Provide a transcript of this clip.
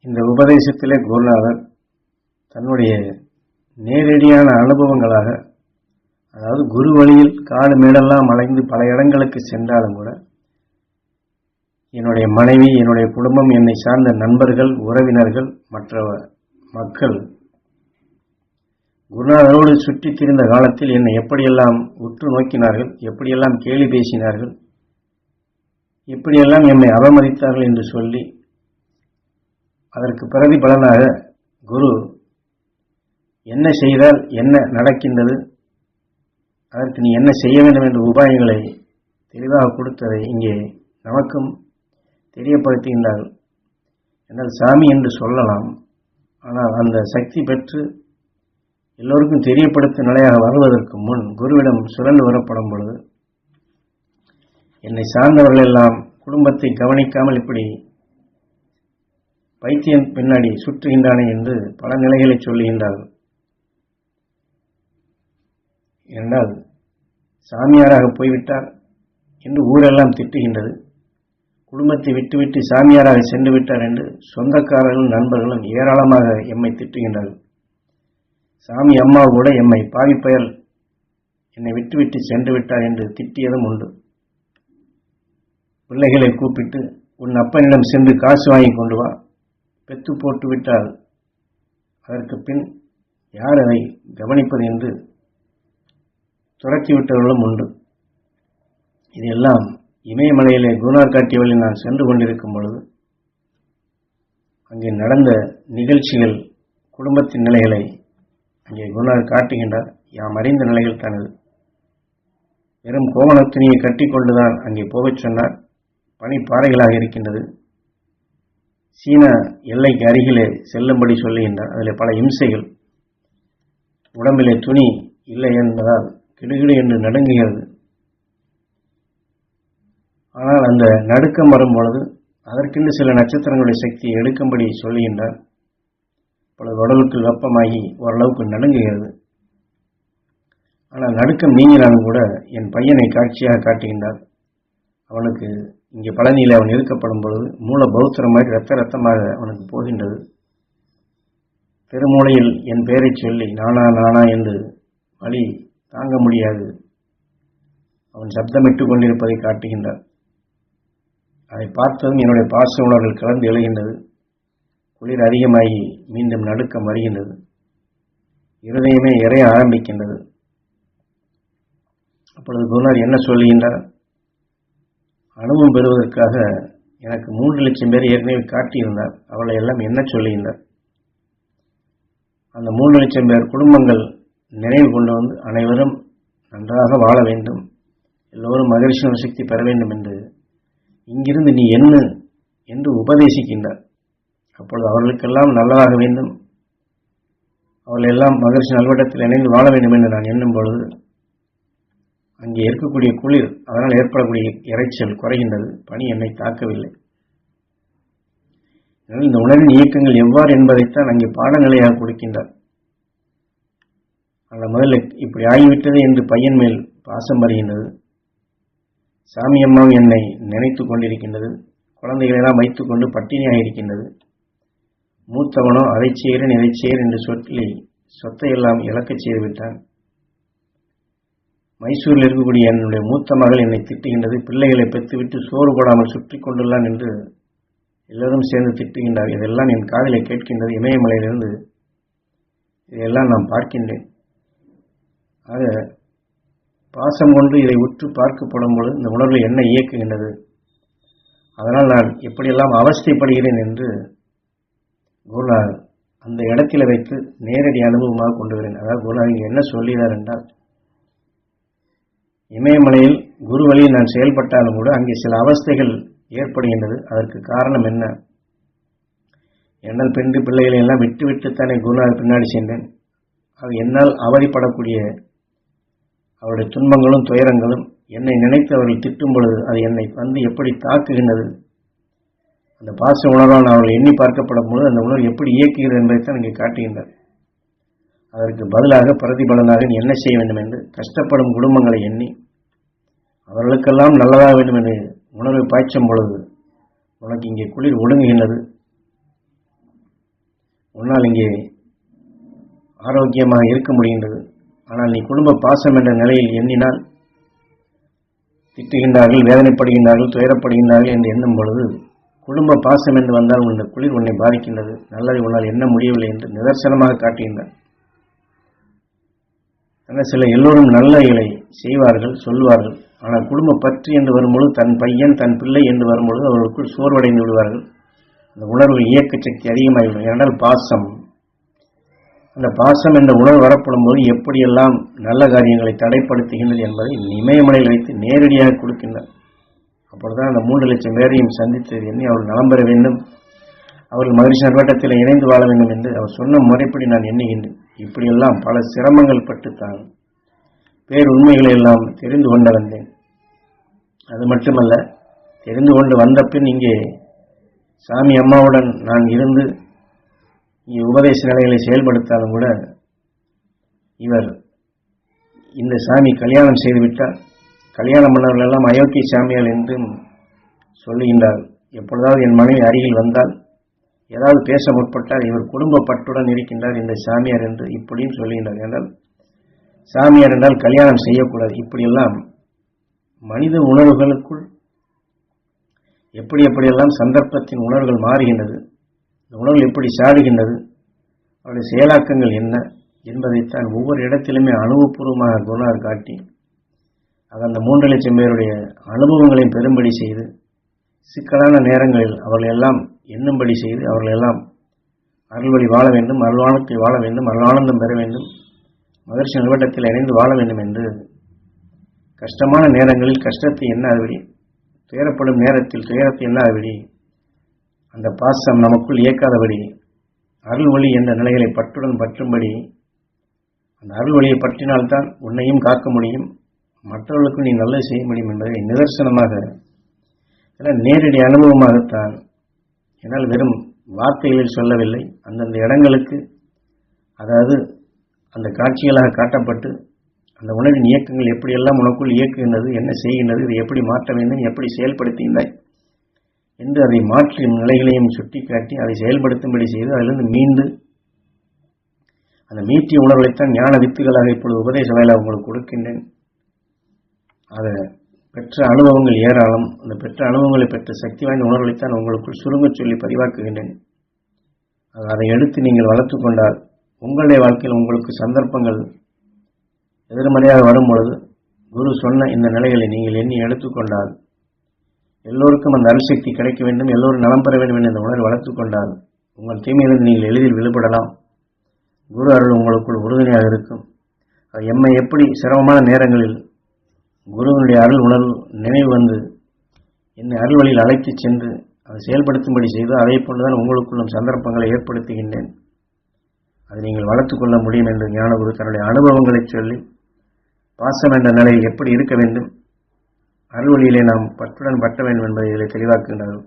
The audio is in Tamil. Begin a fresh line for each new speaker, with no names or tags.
இந்த உபதேசத்திலே குருநாதர் தன்னுடைய நேரடியான அனுபவங்களாக, அதாவது குரு வழியில் காடு மேடெல்லாம் அலைந்து பல இடங்களுக்கு சென்றாலும் கூட என்னுடைய மனைவி, என்னுடைய குடும்பம், என்னை சார்ந்த நண்பர்கள், உறவினர்கள், மற்ற மக்கள் குருநாதரோடு சுற்றித் திரிந்த காலத்தில் என்னை எப்படியெல்லாம் உற்று நோக்கினார்கள், எப்படியெல்லாம் கேலி பேசினார்கள், எப்படியெல்லாம் என்னை அவமதித்தார்கள் என்று சொல்லி அதற்கு பிரதிபலனாக குரு என்ன செய்தால் என்ன நடக்கின்றது, அதற்கு நீ என்ன செய்ய வேண்டும் என்ற உபாயங்களை தெளிவாக கொடுத்ததை இங்கே நமக்கும் தெரியப்படுத்துகின்றார்கள். என்றால் சாமி என்று சொல்லலாம், ஆனால் அந்த சக்தி பெற்று எல்லோருக்கும் தெரியப்படுத்தும் நிலையாக வருவதற்கு முன் குருவிடம் சுழன்று வரப்படும் பொழுது என்னை சார்ந்தவர்கள் எல்லாம் குடும்பத்தை கவனிக்காமல் இப்படி பைத்தியம் பின்னாடி சுற்றுகின்றானே என்று பல நிலைகளை சொல்லுகின்றார்கள். என்றால் சாமியாராக போய்விட்டார் என்று ஊரெல்லாம் திட்டுகின்றது. குடும்பத்தை விட்டுவிட்டு சாமியாராக சென்று விட்டார் என்று சொந்தக்காரர்களும் நண்பர்களும் ஏராளமாக எம்மை திட்டுகின்றார்கள். சாமி அம்மா கூட எம்மை பாவிப்பயல் என்னை விட்டுவிட்டு சென்று விட்டார் என்று திட்டியதும் உண்டு. பிள்ளைகளை கூப்பிட்டு உன் அப்பனிடம் சென்று காசு வாங்கி கொண்டு வா, பெத்து போட்டு விட்டால் அதற்கு பின் யார் அதை கவனிப்பது என்று துரத்திவிட்டவர்களும் உண்டு. இதெல்லாம் இமயமலையிலே குருநாதர் காட்டிய வழியில் நான் சென்று கொண்டிருக்கும் பொழுது அங்கே நடந்த நிகழ்ச்சிகள், குடும்பத்தின் நிலைகளை அங்கே குருநாதர் காட்டுகின்றார். யாம் அறிந்த நிலைகள் தானது. வெறும் கோவணத்துணியை கட்டிக்கொண்டுதான் அங்கே போகச் சொன்னார். பனிப்பாறைகளாக இருக்கின்றது. சீன எல்லைக்கு அருகிலே செல்லும்படி சொல்லுகின்றார். அதில் பல இம்சைகள். உடம்பிலே துணி இல்லை என்பதால் கிடுகிடு என்று நடுங்குகிறது. ஆனால் அந்த நடுக்கம் வரும் பொழுது அதற்கென்று சில நட்சத்திரங்களுடைய சக்தியை எடுக்கும்படி சொல்லுகின்றார். அப்பொழுது உடலுக்கு வெப்பமாகி ஓரளவுக்கு நடுங்குகிறது. ஆனால் நடுக்கம் நீங்கினாலும் கூட என் பையனை காட்சியாக காட்டுகின்றார். அவனுக்கு இங்கே பழனியில் அவன் இருக்கப்படும் பொழுது மூல பௌத்திரம் மாதிரி ரத்தமாக அவனுக்கு போகின்றது. பெருமூளையில் என் பெயரை சொல்லி நானா நானா என்று வலி தாங்க முடியாது அவன் சப்தமிட்டு கொண்டிருப்பதை காட்டுகின்றார். அதை பார்த்ததும் என்னுடைய பாச உணர்வுகள் கலந்து எழுகின்றது. குளிர் அதிகமாகி மீண்டும் நடுக்கம் வருகின்றது. இருதயமே இறைய ஆரம்பிக்கின்றது. அப்பொழுது குருநாதர் என்ன சொல்லுகின்றார்? அனுபவம் பெறுவதற்காக எனக்கு 3 லட்சம் பேர் ஏற்கனவே காட்டியிருந்தார். அவளை எல்லாம் என்ன சொல்லுகின்றார்? அந்த 3 லட்சம் பேர் குடும்பங்கள் நினைவு கொண்டு வந்து அனைவரும் நன்றாக வாழ வேண்டும், எல்லோரும் மகிழ்ச்சி சக்தி பெற வேண்டும் என்று இங்கிருந்து நீ என்ன என்று உபதேசிக்கின்றார். அப்பொழுது அவர்களுக்கெல்லாம் நல்லதாக வேண்டும், அவர்கள் எல்லாம் மகிழ்ச்சி நல்வட்டத்தில் இணைந்து வாழ வேண்டும் என்று நான் எண்ணும் பொழுது அங்கே இருக்கக்கூடிய குளிர், அதனால் ஏற்படக்கூடிய இறைச்சல் குறைகின்றது. பனி என்னை தாக்கவில்லை. இந்த உணர்வின் இயக்கங்கள் எவ்வாறு என்பதைத்தான் அங்கே பாடநிலையாக கொடுக்கின்றார். அந்த முதல்ல இப்படி ஆகிவிட்டது என்று பையன் மேல் பாசம் வருகின்றது. சாமி அம்மாவும் என்னை நினைத்து கொண்டிருக்கின்றது. குழந்தைகளெல்லாம் வைத்துக் கொண்டு பட்டினியாக இருக்கின்றது. மூத்தவனோ அதை செய்கிறேன் இதை செய்கிறேன் என்று சொல்லி சொத்தை எல்லாம் இழக்கச் செய்து விட்டான். மைசூரில் இருக்கக்கூடிய என்னுடைய மூத்த மகள் என்னை திட்டுகின்றது. பிள்ளைகளை பெற்றுவிட்டு சோறு போடாமல் சுற்றி கொண்டுள்ளான் என்று எல்லோரும் சேர்ந்து திட்டுகின்றார். இதெல்லாம் என் காதிலே கேட்கின்றது. இமயமலையிலிருந்து இதையெல்லாம் நான் பார்க்கின்றேன். ஆக பாசம் கொண்டு இதை உற்று பார்க்கப்படும் பொழுது இந்த உணர்வு என்ன இயக்குகின்றது, அதனால் நான் எப்படியெல்லாம் அவஸ்தைப்படுகிறேன் என்று குருநாதர் அந்த இடத்தில் வைத்து நேரடி அனுபவமாக கொண்டு வரேன். அதாவது குருநாதர் இங்கே என்ன சொல்கிறார் என்றால், இமயமலையில் குரு வழியில் நான் செயல்பட்டாலும் கூட அங்கே சில அவஸ்தைகள் ஏற்படுகின்றது. அதற்கு காரணம் என்ன? என்னால் பெண்டு பிள்ளைகளை எல்லாம் விட்டுவிட்டுத்தானே குருநாதர் பின்னாடி சென்றேன். அது என்னால் அவதிப்படக்கூடிய அவருடைய துன்பங்களும் துயரங்களும் என்னை நினைத்து அவர்கள் திட்டும் பொழுது அது என்னை வந்து எப்படி தாக்குகின்றது, அந்த பாச உணர்வால் அவர்கள் எண்ணி பார்க்கப்படும் பொழுது அந்த உணர்வு எப்படி இயக்குகிறது என்பதைத்தான் இங்கே காட்டுகின்றார். அதற்கு பதிலாக பிரதிபலனாக நீ என்ன செய்ய வேண்டும் என்று கஷ்டப்படும் குடும்பங்களை எண்ணி அவர்களுக்கெல்லாம் நல்லதாக வேண்டும் என்று உணர்வை பாய்ச்சும் பொழுது உனக்கு இங்கே குளிர் ஒடுங்குகின்றது. உன்னால் இங்கே ஆரோக்கியமாக இருக்க முடிகின்றது. ஆனால் நீ குடும்ப பாசம் என்ற நிலையில் எண்ணினால் திட்டுகின்றார்கள், வேதனைப்படுகின்றார்கள், துயரப்படுகின்றார்கள் என்று எண்ணும் பொழுது குடும்ப பாசம் என்று வந்தால் இந்த குளிர் உன்னை பாதிக்கின்றது, நல்லதை உன்னால் எண்ண முடியவில்லை என்று நிதர்சனமாக காட்டுகின்றார். ஆனால் சில எல்லோரும் நல்லவைகளை செய்வார்கள், சொல்வார்கள். ஆனால் குடும்ப பற்று என்று வரும்பொழுது, தன் பையன் தன் பிள்ளை என்று வரும்பொழுது அவர்களுக்குள் சோர்வடைந்து விடுவார்கள். அந்த உணர்வுகள் இயக்க சக்தி அதிகமாகிவிடும். ஏனென்றால் பாசம், அந்த பாசம் என்ற உணர்வு வரப்படும் போது எப்படியெல்லாம் நல்ல காரியங்களை தடைப்படுத்துகின்றது என்பதை இமயமலையில் வைத்து நேரடியாக கொடுக்கின்றார். அப்பொழுதுதான் அந்த 3 லட்சம் பேரையும் சந்தித்தது எண்ணி அவர்கள் நலம் பெற வேண்டும், அவர்கள் மகிழ்ச்சி நல்வட்டத்தில் இணைந்து வாழ வேண்டும் என்று அவர் சொன்ன முறைப்படி நான் எண்ணுகின்றேன். இப்படியெல்லாம் பல சிரமங்கள் பட்டுத்தான் பேருண்மைகளை எல்லாம் தெரிந்து கொண்டு வந்தேன். அது மட்டுமல்ல, தெரிந்து கொண்டு வந்த பின் இங்கே சாமி அம்மாவுடன் நான் இருந்து இங்கே உபதேச நிலைகளை செயல்படுத்தாலும் கூட இவர் இந்த சாமி கல்யாணம் செய்துவிட்டார், கல்யாணம் பண்ணவர்கள் எல்லாம் அயோக்கிய சாமியால் என்றும் சொல்லுகின்றார். எப்பொழுதாவது என் மனைவி அருகில் வந்தால் ஏதாவது பேச முற்பட்டால் இவர் குடும்ப பற்றுடன் இருக்கின்றார் இந்த சாமியார் என்று இப்படியும் சொல்லுகின்றார். என்றால் சாமியார் என்றால் கல்யாணம் செய்யக்கூடாது. இப்படியெல்லாம் மனித உணர்வுகளுக்குள் எப்படியெல்லாம் சந்தர்ப்பத்தின் உணர்வுகள் மாறுகின்றது, இந்த உணர்வுகள் எப்படி சாடுகின்றது, அவருடைய செயலாக்கங்கள் என்ன என்பதைத்தான் ஒவ்வொரு இடத்திலுமே அனுபவபூர்வமாக குருநாதர் காட்டி அது அந்த 3 லட்சம் பேருடைய அனுபவங்களையும் பெரும்படி செய்து சிக்கலான நேரங்களில் அவர்கள் எல்லாம் எண்ணும்படி செய்து அவர்கள் எல்லாம் அருள்வழி வாழ வேண்டும், அருள்வானத்தை வாழ வேண்டும், அருளானந்தம் பெற வேண்டும், மகிழ்ச்சி நிலவட்டத்தில் இணைந்து வாழ வேண்டும் என்று கஷ்டமான நேரங்களில் கஷ்டத்தை எண்ணாதபடி, துயரப்படும் நேரத்தில் துயரத்தை எண்ணாதபடி, அந்த பாசம் நமக்குள் இயக்காதபடி அருள்வழி என்ற நிலைகளை பற்றுடன் பற்றும்படி, அந்த அருள்வழியை பற்றினால்தான் உன்னையும் காக்க முடியும், மற்றவர்களுக்கும் நீ நல்லது செய்ய முடியும் என்பதை நிதர்சனமாக நேரடி அனுபவமாகத்தான், என்னால் வெறும் வார்த்தைகளில் சொல்லவில்லை, அந்தந்த இடங்களுக்கு அதாவது அந்த காட்சிகளாக காட்டப்பட்டு அந்த உணர்வின் இயக்கங்கள் எப்படியெல்லாம் உனக்குள் இயக்குகின்றது, என்ன செய்கின்றது, இதை எப்படி மாற்ற வேண்டும், எப்படி செயல்படுத்துகின்றாய் என்று அதை மாற்றும் நிலைகளையும் சுட்டிக்காட்டி அதை செயல்படுத்தும்படி செய்து அதிலிருந்து மீண்டு அந்த மீட்டிய உணர்வுகளைத்தான் ஞான வித்துகளாக இப்பொழுது உபதேச வாயிலாக உங்களுக்கு கொடுக்கின்றேன். அதை பெற்ற அனுபவங்கள் ஏராளம், அந்த பெற்ற அனுபவங்களை பெற்ற சக்தி வாய்ந்த உணர்வுகளைத்தான் உங்களுக்குள் சுருங்கச் சொல்லி பதிவாக்குகின்றேன். அதை எடுத்து நீங்கள் வளர்த்து கொண்டால் உங்களுடைய வாழ்க்கையில் உங்களுக்கு சந்தர்ப்பங்கள் எதிர்மறையாக வரும் பொழுது குரு சொன்ன இந்த நிலைகளை நீங்கள் எண்ணி எடுத்துக்கொண்டால், எல்லோருக்கும் அந்த அருள்சக்தி கிடைக்க வேண்டும், எல்லோரும் நலம் பெற வேண்டும் என்ற உணர்வை வளர்த்துக் கொண்டால் உங்கள் தீமையிலிருந்து நீங்கள் எளிதில் விடுபடலாம். குரு அருள் உங்களுக்குள் உறுதுணையாக இருக்கும். எம்மை எப்படி சிரமமான நேரங்களில் குருவினுடைய அருள் உணர்வு நினைவு வந்து என்னை அருள் வழியில் அழைத்து சென்று அதை செயல்படுத்தும்படி செய்து அதே போன்றுதான் உங்களுக்குள்ளும் சந்தர்ப்பங்களை ஏற்படுத்துகின்றேன். அதை நீங்கள் வளர்த்துக் கொள்ள முடியும் என்று ஞானகுரு தன்னுடைய அனுபவங்களை சொல்லி பாசம் என்ற நிலையில் எப்படி இருக்க வேண்டும், அருள்வழியிலே நாம் பற்றுடன் பட்ட வேண்டும் என்பதை இதில் தெளிவாக்குகின்றார்கள்.